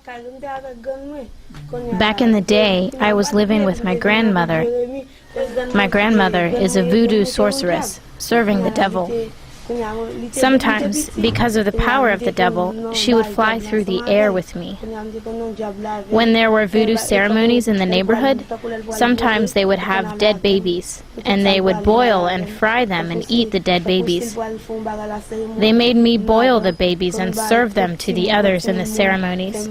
Back in the day, I was living with my grandmother. My grandmother is a voodoo sorceress, serving the devil. Sometimes, because of the power of the devil, she would fly through the air with me. When there were voodoo ceremonies in the neighborhood, sometimes they would have dead babies, and they would boil and fry them and eat the dead babies. They made me boil the babies and serve them to the others in the ceremonies.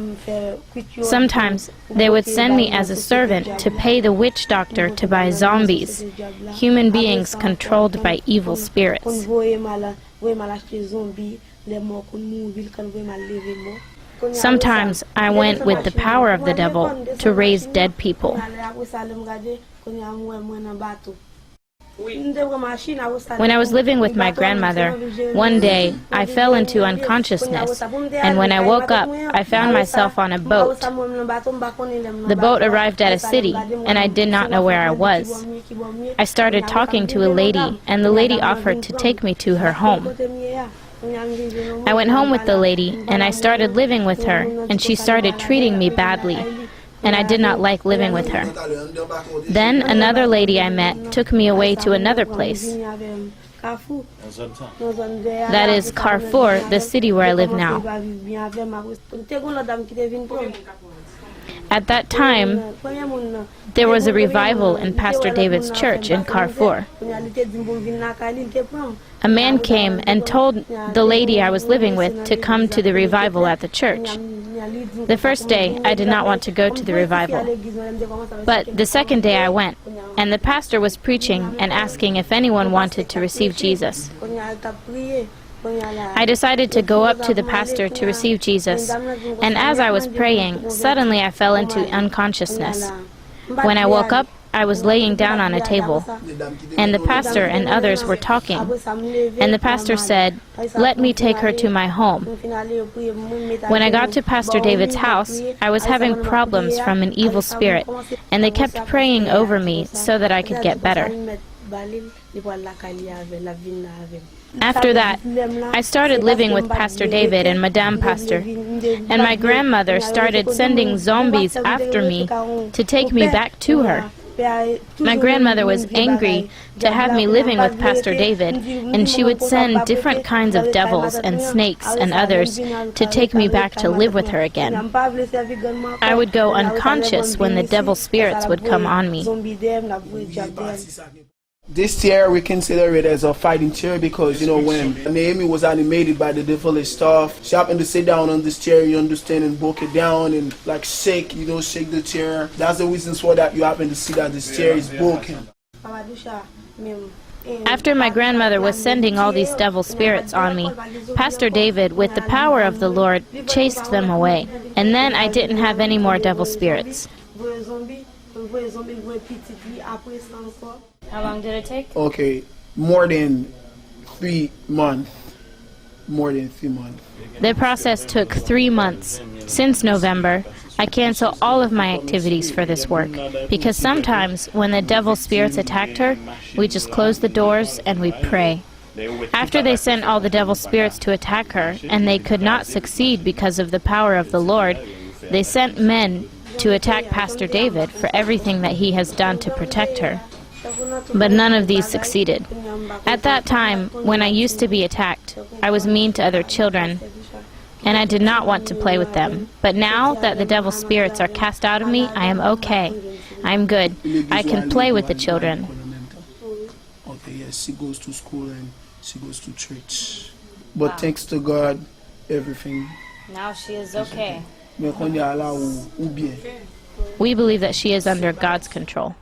Sometimes, they would send me as a servant to pay the witch doctor to buy zombies, human beings controlled by evil spirits. Sometimes I went with the power of the devil to raise dead people. When I was living with my grandmother, one day I fell into unconsciousness, and when I woke up, I found myself on a boat. The boat arrived at a city, and I did not know where I was. I started talking to a lady, and the lady offered to take me to her home. I went home with the lady, and I started living with her, and she started treating me badly, and I did not like living with her. Then another lady I met took me away to another place. That is Carrefour, the city where I live now. At that time, there was a revival in Pastor David's church in Carrefour. A man came and told the lady I was living with to come to the revival at the church. The first day, I did not want to go to the revival. But the second day I went, and the pastor was preaching and asking if anyone wanted to receive Jesus. I decided to go up to the pastor to receive Jesus, and as I was praying, suddenly I fell into unconsciousness. When I woke up, I was laying down on a table, and the pastor and others were talking, and the pastor said, "Let me take her to my home." When I got to Pastor David's house, I was having problems from an evil spirit, and they kept praying over me so that I could get better. After that, I started living with Pastor David and Madame Pastor, and my grandmother started sending zombies after me to take me back to her. My grandmother was angry to have me living with Pastor David, and she would send different kinds of devils and snakes and others to take me back to live with her again. I would go unconscious when the devil spirits would come on me. This chair, we consider it as a fighting chair because, when Naomi was animated by the devilish stuff, she happened to sit down on this chair, you understand, and broke it down and shake, shake the chair. That's the reasons for that you happen to see that this chair is broken. After my grandmother was sending all these devil spirits on me, Pastor David, with the power of the Lord, chased them away. And then I didn't have any more devil spirits. How long did it take? Okay, more than 3 months. More than 3 months. The process took 3 months. Since November, I cancel all of my activities for this work, because sometimes when the devil spirits attacked her, we just close the doors and we pray. After they sent all the devil spirits to attack her, and they could not succeed because of the power of the Lord, they sent men to attack Pastor David for everything that he has done to protect her. But none of these succeeded. At that time, when I used to be attacked, I was mean to other children, and I did not want to play with them. But now that the devil spirits are cast out of me, I am okay. I am good. I can play with the children. Okay, yes, she goes to school and she goes to church. But thanks to God, everything. Now she is okay. We believe that she is under God's control.